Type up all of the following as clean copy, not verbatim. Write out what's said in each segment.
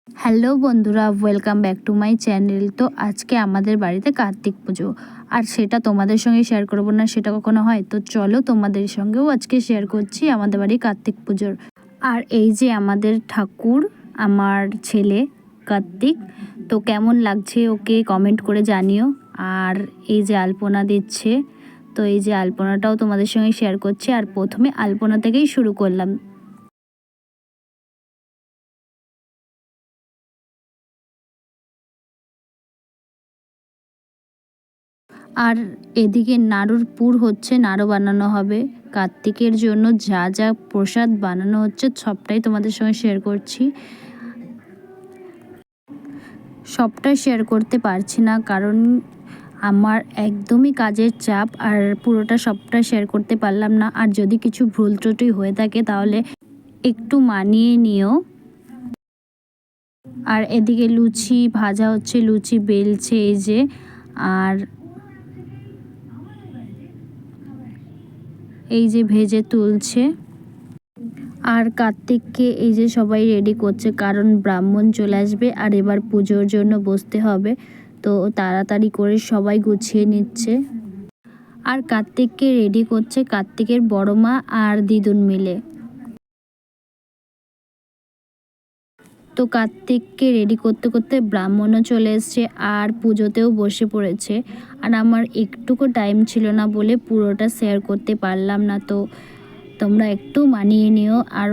Hello বন্ধুরা, welcome back to my channel. তো আজকে আমাদের বাড়িতে কার্তিক পুজো, আর সেটা তোমাদের সঙ্গে শেয়ার করব না সেটা কখনো হয়? তো চলো তোমাদের সঙ্গেও আজকে শেয়ার করছি আমাদের বাড়ি কার্তিক পুজোর। আর এই যে আমাদের ঠাকুর, আমার ছেলে কার্তিক। তো কেমন লাগছে ওকে কমেন্ট করে জানিও। আর এই যে আলপনা দিচ্ছে, তো এই যে আলপনাটাও তোমাদের সঙ্গে শেয়ার করছি। আর প্রথমে আলপনা থেকেই শুরু করলাম। আর এদিকে নাড়ুর পুর হচ্ছে, নাড়ু বানানো হবে কার্তিকের জন্য। যা যা প্রসাদ বানানো হচ্ছে সবটাই তোমাদের সঙ্গে শেয়ার করছি। সবটাই শেয়ার করতে পারছি না, কারণ আমার একদমই কাজের চাপ, আর পুরোটা সবটা শেয়ার করতে পারলাম না। আর যদি কিছু ভুল ত্রুটি হয়ে থাকে তাহলে একটু মানিয়ে নিও। আর এদিকে লুচি ভাজা হচ্ছে, লুচি বেলছে এই যে। আর এই যে ভেজে তুলছে। আর কার্তিককে এই যে সবাই রেডি করছে, কারণ ব্রাহ্মণ চলে আসবে আর এবার পুজোর জন্য বসতে হবে। তো তাড়াতাড়ি করে সবাই গুছিয়ে নিচ্ছে। আর কার্তিককে রেডি করছে কার্তিকের বড় মা আর দিদুন মিলে। তো কার্তিককে রেডি করতে করতে ব্রাহ্মণও চলে এসছে আর পুজোতেও বসে পড়েছে। আর আমার একটুকু টাইম ছিল না বলে পুরোটা শেয়ার করতে পারলাম না। তো তোমরা একটু মানিয়ে নিও। আর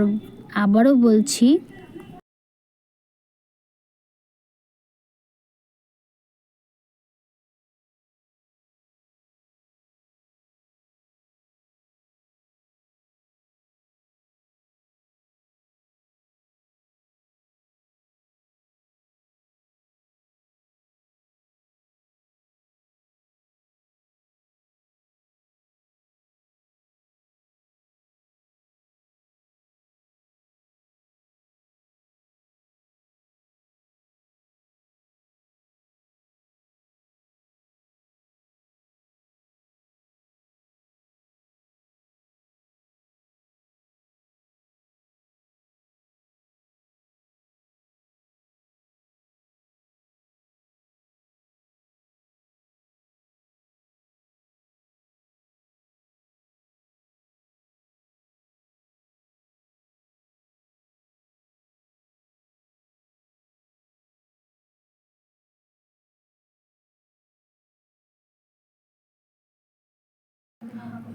আবারও বলছি,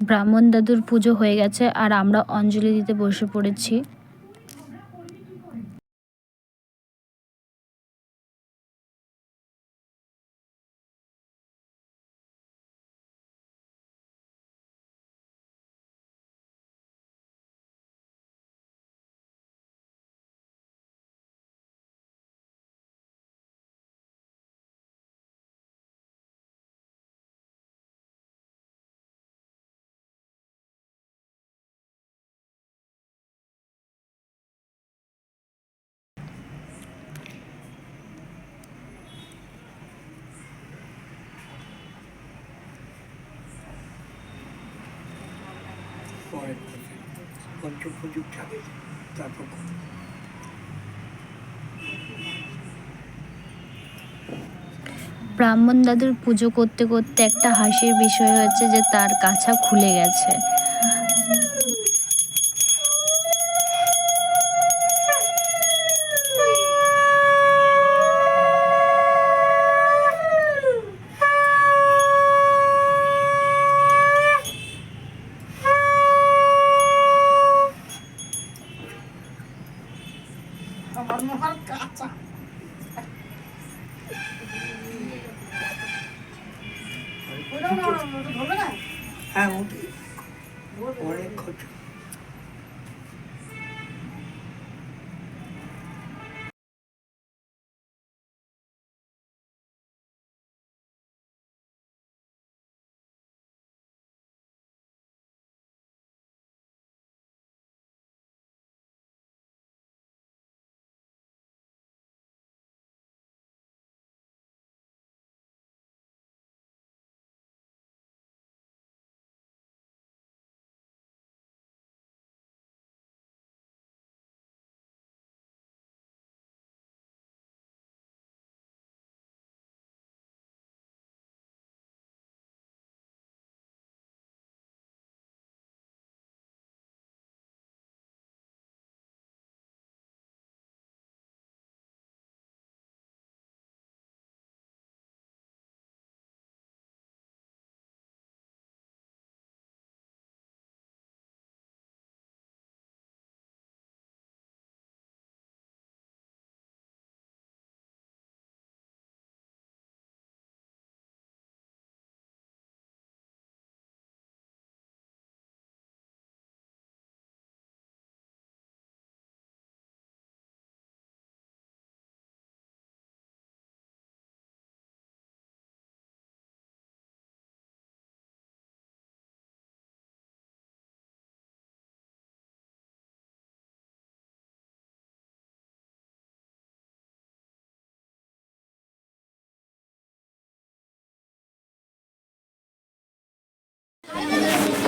ব্রাহ্মণ দাদুর পুজো হয়ে গেছে আর আমরা অঞ্জলি দিতে বসে পড়েছি। ব্রাহ্মণ দাদুর পুজো করতে করতে একটা হাসির বিষয় হচ্ছে যে তার কাছা খুলে গেছে। হ্যাঁ, অনেক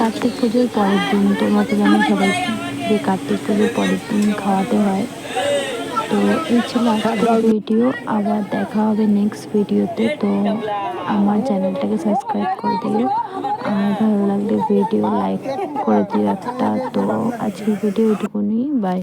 কার্তিক পুজোর পরের দিন তোমরা তো জানো সবাই যে কার্তিক পুজোর পরের দিন খাওয়াতে হয়। তো এই ছিল আজকের ভিডিও, আবার দেখা হবে নেক্সট ভিডিওতে। তো আমার চ্যানেলটাকে সাবস্ক্রাইব করে দিও, আর ভালো লাগলে ভিডিও লাইক করে দিও একটা। তো আজকের ভিডিও এটুকুনি, বাই।